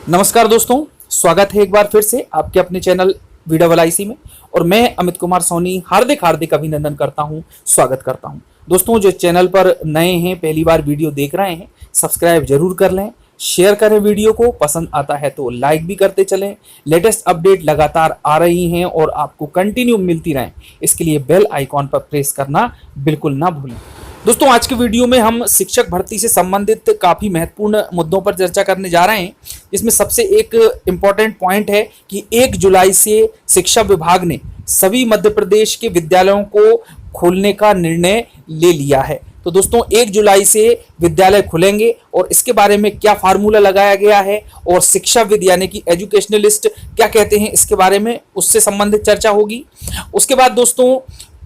नमस्कार दोस्तों, स्वागत है एक बार फिर से आपके अपने चैनल वीडियो में। और मैं अमित कुमार सोनी हार्दिक हार्दिक अभिनंदन करता हूं, स्वागत करता हूं। दोस्तों, जो चैनल पर नए हैं, पहली बार वीडियो देख रहे हैं, सब्सक्राइब जरूर कर लें, शेयर करें वीडियो को, पसंद आता है तो लाइक भी करते चलें। लेटेस्ट अपडेट लगातार आ रही हैं और आपको कंटिन्यू मिलती रहें, इसके लिए बेल आइकॉन पर प्रेस करना बिल्कुल ना भूलें। दोस्तों, आज के वीडियो में हम शिक्षक भर्ती से संबंधित काफ़ी महत्वपूर्ण मुद्दों पर चर्चा करने जा रहे हैं। इसमें सबसे एक इम्पॉर्टेंट पॉइंट है कि 1 जुलाई से शिक्षा विभाग ने सभी मध्य प्रदेश के विद्यालयों को खोलने का निर्णय ले लिया है। तो दोस्तों, 1 जुलाई से विद्यालय खुलेंगे और इसके बारे में क्या फार्मूला लगाया गया है और शिक्षाविद यानी कि एजुकेशनलिस्ट क्या कहते हैं, इसके बारे में उससे संबंधित चर्चा होगी। उसके बाद दोस्तों,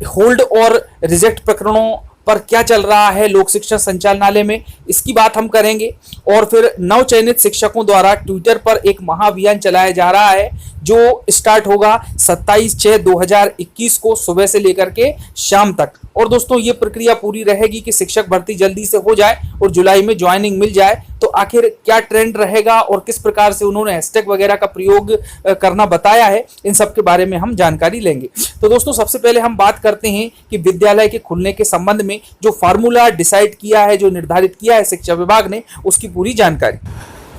होल्ड और रिजेक्ट प्रकरणों पर क्या चल रहा है लोक शिक्षा संचालनालय में, इसकी बात हम करेंगे। और फिर नव चयनित शिक्षकों द्वारा ट्विटर पर एक महाअभियान चलाया जा रहा है जो स्टार्ट होगा 27/6/2021 को सुबह से लेकर के शाम तक। और दोस्तों, ये प्रक्रिया पूरी रहेगी कि शिक्षक भर्ती जल्दी से हो जाए और जुलाई में ज्वाइनिंग मिल जाए। तो आखिर क्या ट्रेंड रहेगा और किस प्रकार से उन्होंने हैशटैग वगैरह का प्रयोग करना बताया है, इन सब के बारे में हम जानकारी लेंगे। तो दोस्तों, सबसे पहले हम बात करते हैं कि विद्यालय के खुलने के संबंध में जो फार्मूला डिसाइड किया है, जो निर्धारित किया है शिक्षा विभाग ने, उसकी पूरी जानकारी।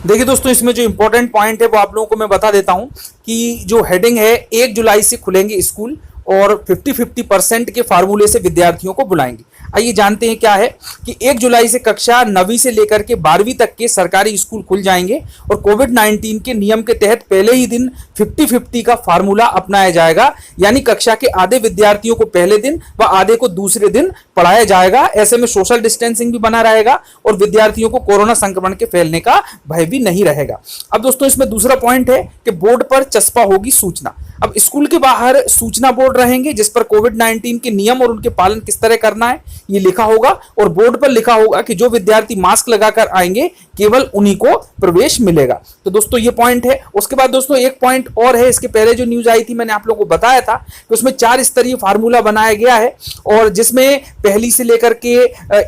देखिए दोस्तों, इसमें जो इंपॉर्टेंट पॉइंट है वो आप लोगों को मैं बता देता हूं कि जो हेडिंग है 1 जुलाई से खुलेंगे स्कूल और 50-50% के फार्मूले से विद्यार्थियों को बुलाएंगे। आइए जानते हैं क्या है कि 1 जुलाई से कक्षा 9वीं से लेकर के 12वीं तक के सरकारी स्कूल खुल जाएंगे और कोविड-19 के नियम के तहत पहले ही दिन 50-50 का फार्मूला अपनाया जाएगा, यानी कक्षा के आधे विद्यार्थियों को पहले दिन व आधे को दूसरे दिन पढ़ाया जाएगा। ऐसे में सोशल डिस्टेंसिंग भी बना रहेगा और विद्यार्थियों को कोरोना संक्रमण के फैलने का भय भी नहीं रहेगा। अब दोस्तों, इसमें दूसरा पॉइंट है कि बोर्ड पर चस्पा होगी सूचना। अब स्कूल के बाहर सूचना बोर्ड रहेंगे जिस पर कोविड-19 के नियम और उनके पालन किस तरह करना है ये लिखा होगा और बोर्ड पर लिखा होगा कि जो विद्यार्थी मास्क लगाकर आएंगे केवल उन्हीं को प्रवेश मिलेगा। तो दोस्तों, ये पॉइंट है। उसके बाद दोस्तों, एक पॉइंट और है। इसके पहले जो न्यूज आई थी मैंने आप लोगों को बताया था कि उसमें 4 स्तरीय फार्मूला बनाया गया है और जिसमें पहली से लेकर के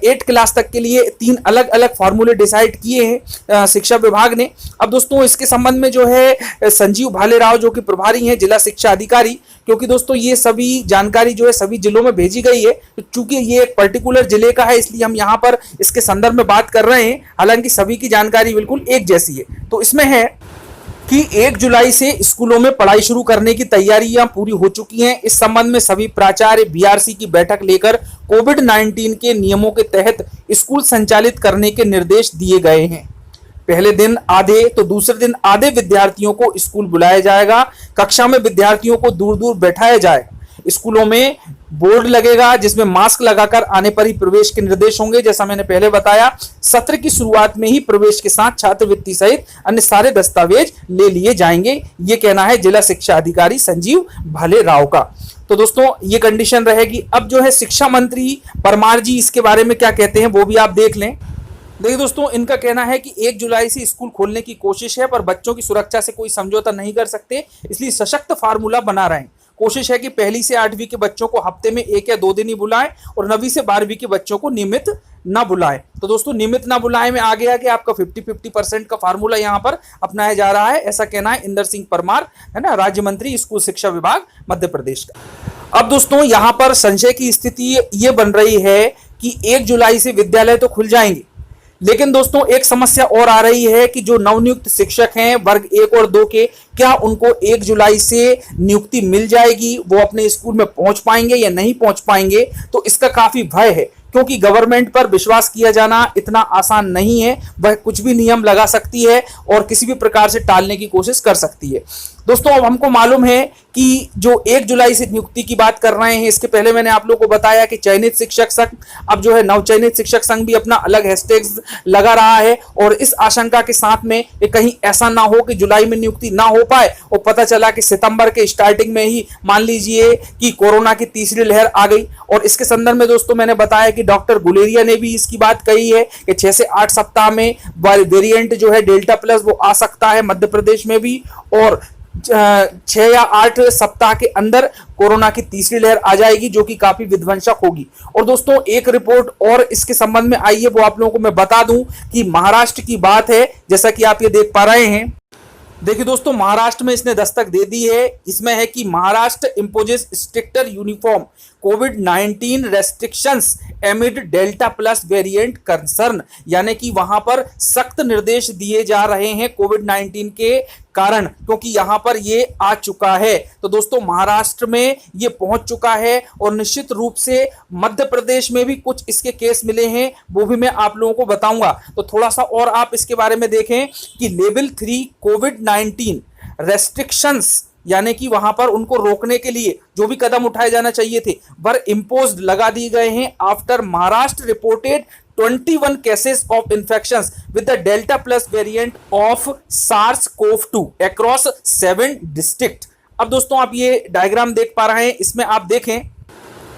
8 क्लास तक के लिए 3 अलग अलग फार्मूले डिसाइड किए हैं शिक्षा विभाग ने। अब दोस्तों, इसके संबंध में जो है संजीव भालेराव जो कि प्रभारी हैं जिला शिक्षा अधिकारी, क्योंकि दोस्तों ये सभी जानकारी जो है सभी जिलों में भेजी गई है, तो चूंकि ये एक पर्टिकुलर जिले का है इसलिए हम यहाँ पर इसके संदर्भ में बात कर रहे हैं, हालांकि सभी की जानकारी बिल्कुल एक जैसी है। तो इसमें है कि 1 जुलाई से स्कूलों में पढ़ाई शुरू करने की तैयारियां पूरी हो चुकी हैं। इस संबंध में सभी प्राचार्य बीआरसी की बैठक लेकर कोविड-19 के नियमों के तहत स्कूल संचालित करने के निर्देश दिए गए हैं। पहले दिन आधे तो दूसरे दिन आधे विद्यार्थियों को स्कूल बुलाया जाएगा। कक्षा में विद्यार्थियों को दूर दूर बैठाया जाएगा। स्कूलों में बोर्ड लगेगा जिसमें मास्क लगाकर आने पर ही प्रवेश के निर्देश होंगे। जैसा मैंने पहले बताया, सत्र की शुरुआत में ही प्रवेश के साथ छात्रवृत्ति सहित अन्य सारे दस्तावेज ले लिए जाएंगे, ये कहना है जिला शिक्षा अधिकारी संजीव भालेराव का। तो दोस्तों, ये कंडीशन रहेगी। अब जो है शिक्षा मंत्री परमार जी इसके बारे में क्या कहते हैं वो भी आप देख लें। देखिए दोस्तों, इनका कहना है कि 1 जुलाई से स्कूल खोलने की कोशिश है पर बच्चों की सुरक्षा से कोई समझौता नहीं कर सकते, इसलिए सशक्त फार्मूला बना रहे हैं। कोशिश है कि पहली से 8वीं के बच्चों को हफ्ते में 1 या 2 दिन ही बुलाएं और 9वीं से 12वीं के बच्चों को नियमित ना बुलाएं। तो दोस्तों, नियमित ना बुलाएं में आ गया कि आपका 50-50% का फार्मूला यहाँ पर अपनाया जा रहा है, ऐसा कहना है इंदर सिंह परमार, है ना, राज्य मंत्री स्कूल शिक्षा विभाग मध्य प्रदेश का। अब दोस्तों, यहाँ पर संशय की स्थिति ये बन रही है कि 1 जुलाई से विद्यालय तो खुल जाएंगे, लेकिन दोस्तों एक समस्या और आ रही है कि जो नवनियुक्त शिक्षक हैं वर्ग 1 और 2 के, क्या उनको 1 जुलाई से नियुक्ति मिल जाएगी, वो अपने स्कूल में पहुंच पाएंगे या नहीं पहुंच पाएंगे। तो इसका काफी भय है, क्योंकि गवर्नमेंट पर विश्वास किया जाना इतना आसान नहीं है। वह कुछ भी नियम लगा सकती है और किसी भी प्रकार से टालने की कोशिश कर सकती है। दोस्तों, अब हमको मालूम है कि जो 1 जुलाई से नियुक्ति की बात कर रहे हैं, इसके पहले मैंने आप लोगों को बताया कि चयनित शिक्षक संघ, अब जो है नवचयनित शिक्षक संघ भी अपना अलग हैशटैग लगा रहा है और इस आशंका के साथ में कि कहीं ऐसा ना हो कि जुलाई में नियुक्ति ना हो पाए और पता चला कि सितंबर के स्टार्टिंग में ही मान लीजिए कि कोरोना की तीसरी लहर आ गई। और इसके संदर्भ में दोस्तों मैंने बताया कि डॉक्टर गुलेरिया ने भी इसकी बात कही है कि 6 से 8 सप्ताह में वेरिएंट जो है डेल्टा प्लस वो आ सकता है मध्य प्रदेश में भी, और 6 या 8 सप्ताह के अंदर कोरोना की तीसरी लहर आ जाएगी जो कि काफी विध्वंसक होगी। और दोस्तों एक रिपोर्ट और इसके संबंध में आई है, वो आप लोगों को मैं बता दूं कि महाराष्ट्र की बात है, जैसा कि आप ये देख पा रहे हैं देखिए दोस्तों, महाराष्ट्र में इसने दस्तक दे दी है। इसमें है कि महाराष्ट्र इम्पोजेस स्ट्रिक्टर यूनिफॉर्म कोविड-19 restrictions amid delta plus variant concern, यानी कि वहां पर सख्त निर्देश दिए जा रहे हैं कोविड-19 के कारण, क्योंकि यहां पर ये आ चुका है। तो दोस्तों, महाराष्ट्र में ये पहुंच चुका है और निश्चित रूप से मध्य प्रदेश में भी कुछ इसके केस मिले हैं, वो भी मैं आप लोगों को बताऊंगा। तो थोड़ा सा और आप इसके बारे में देखें कि लेवल 3 कोविड-19 रेस्ट्रिक्शंस, यानी कि वहां पर उनको रोकने के लिए जो भी कदम उठाए जाना चाहिए थे वर इम्पोज्ड लगा दिए गए हैं after Maharashtra reported 21 cases of infections with the Delta plus variant of SARS-CoV-2 across 7 districts। अब दोस्तों, आप ये डायग्राम देख पा रहे हैं, इसमें आप देखें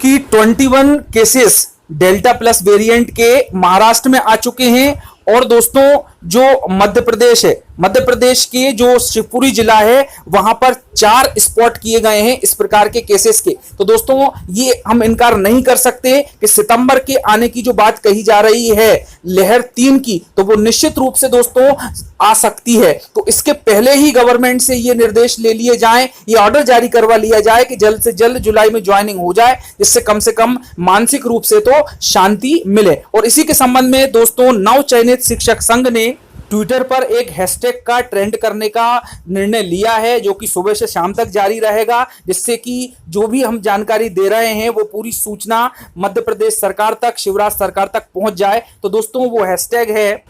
कि 21 केसेस डेल्टा प्लस वेरिएंट के महाराष्ट्र में आ चुके हैं। और दोस्तों, जो मध्य प्रदेश है, मध्य प्रदेश के जो शिवपुरी जिला है, वहां पर 4 स्पॉट किए गए हैं इस प्रकार के केसेस के। तो दोस्तों, ये हम इनकार नहीं कर सकते कि सितंबर के आने की जो बात कही जा रही है लहर 3 की, तो वो निश्चित रूप से दोस्तों आ सकती है। तो इसके पहले ही गवर्नमेंट से ये निर्देश ले लिए जाएं, ये ऑर्डर जारी करवा लिया जाए कि जल्द से जल्द जुलाई में ज्वाइनिंग हो जाए, जिससे कम से कम मानसिक रूप से तो शांति मिले। और इसी के संबंध में दोस्तों, नव चयनित शिक्षक संघ ने ट्विटर पर एक हैशटैग का ट्रेंड करने का निर्णय लिया है, जो कि सुबह से शाम तक जारी रहेगा, जिससे कि जो भी हम जानकारी दे रहे हैं वो पूरी सूचना मध्य प्रदेश सरकार तक, शिवराज सरकार तक पहुंच जाए। तो दोस्तों, वो हैशटैग है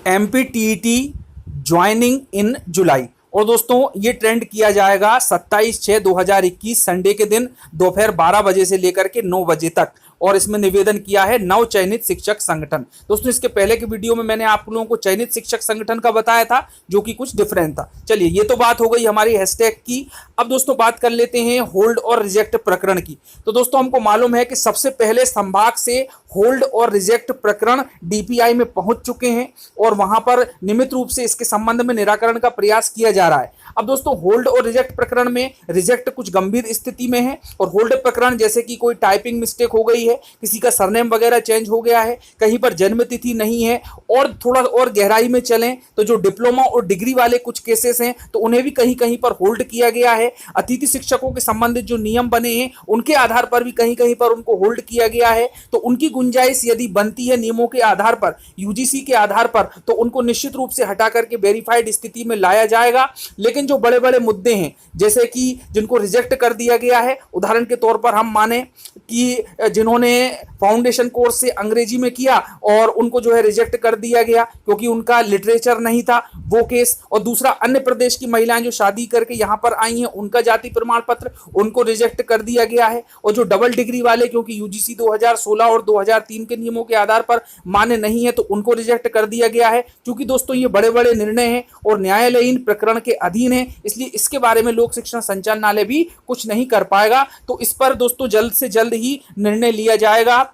MPTET ज्वाइनिंग इन जुलाई। और दोस्तों, ये ट्रेंड किया जाएगा 27/6/2021 संडे के दिन दोपहर 12 बजे से लेकर के 9 बजे तक। और इसमें निवेदन किया है नव चयनित शिक्षक संगठन। दोस्तों, इसके पहले के वीडियो में मैंने आप लोगों को चयनित शिक्षक संगठन का बताया था, जो कि कुछ डिफरेंट था। चलिए, ये तो बात हो गई हमारी हैशटैग की। अब दोस्तों, बात कर लेते हैं होल्ड और रिजेक्ट प्रकरण की। तो दोस्तों, हमको मालूम है कि सबसे पहले संभाग से होल्ड और रिजेक्ट प्रकरण DPI में पहुंच चुके हैं और वहां पर नियमित रूप से इसके संबंध में निराकरण का प्रयास किया जा रहा है। अब दोस्तों, होल्ड और रिजेक्ट प्रकरण में रिजेक्ट कुछ गंभीर स्थिति में है, और होल्ड प्रकरण जैसे कि कोई टाइपिंग मिस्टेक हो गई है, किसी का सरनेम वगैरह चेंज हो गया है, कहीं पर जन्म तिथि नहीं है, और थोड़ा और गहराई में चलें तो जो डिप्लोमा और डिग्री वाले कुछ केसेस हैं, तो उन्हें भी कहीं कहीं पर होल्ड किया गया है। अतिथि शिक्षकों के संबंधित जो नियम बने हैं, उनके आधार पर भी कहीं कहीं पर उनको होल्ड किया गया है। तो उनकी गुंजाइश यदि बनती है नियमों के आधार पर, UGC के आधार पर, तो उनको निश्चित रूप से हटा करके वेरीफाइड स्थिति में लाया जाएगा। लेकिन जो बड़े बड़े मुद्दे हैं, जैसे कि जिनको रिजेक्ट कर दिया गया है, उदाहरण के तौर पर हम माने कि जिन्होंने फाउंडेशन कोर्स से अंग्रेजी में किया और उनको जो है रिजेक्ट कर दिया गया क्योंकि उनका लिटरेचर नहीं था, वो केस। और दूसरा, अन्य प्रदेश की महिलाएं जो शादी करके यहाँ पर आई हैं, उनका जाति प्रमाण पत्र, उनको रिजेक्ट कर दिया गया है। और जो डबल डिग्री वाले, क्योंकि UGC 2016 और 2003 के नियमों के आधार पर मान्य नहीं है, तो उनको रिजेक्ट कर दिया गया है। क्योंकि दोस्तों, ये बड़े बड़े निर्णय हैं और न्यायालयीन प्रकरण के अधीन है, इसलिए इसके बारे में लोक शिक्षण संचालनालय भी कुछ नहीं कर पाएगा। तो इस पर दोस्तों जल्द से जल्द ही निर्णय लिया जाएगा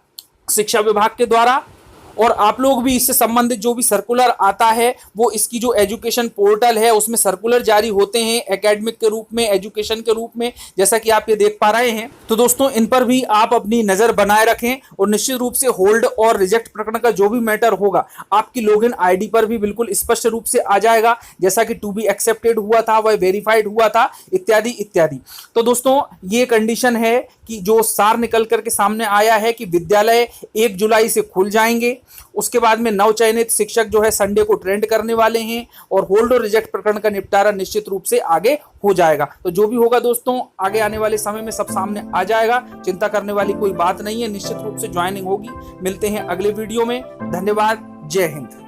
शिक्षा विभाग के द्वारा। और आप लोग भी इससे संबंधित जो भी सर्कुलर आता है, वो इसकी जो एजुकेशन पोर्टल है उसमें सर्कुलर जारी होते हैं एकेडमिक के रूप में, एजुकेशन के रूप में, जैसा कि आप ये देख पा रहे हैं। तो दोस्तों, इन पर भी आप अपनी नजर बनाए रखें और निश्चित रूप से होल्ड और रिजेक्ट प्रकरण का जो भी मैटर होगा, आपकी लॉगिन आईडी पर भी बिल्कुल स्पष्ट रूप से आ जाएगा, जैसा कि टू बी एक्सेप्टेड हुआ था, वह वेरीफाइड हुआ था, इत्यादि इत्यादि। तो दोस्तों, ये कंडीशन है कि जो सार निकल करके सामने आया है कि विद्यालय 1 जुलाई से खुल जाएंगे। उसके बाद में नवचयनित शिक्षक जो है संडे को ट्रेंड करने वाले हैं और होल्ड और रिजेक्ट प्रकरण का निपटारा निश्चित रूप से आगे हो जाएगा। तो जो भी होगा दोस्तों, आगे आने वाले समय में सब सामने आ जाएगा, चिंता करने वाली कोई बात नहीं है, निश्चित रूप से ज्वाइनिंग होगी। मिलते हैं अगले वीडियो में। धन्यवाद। जय हिंद।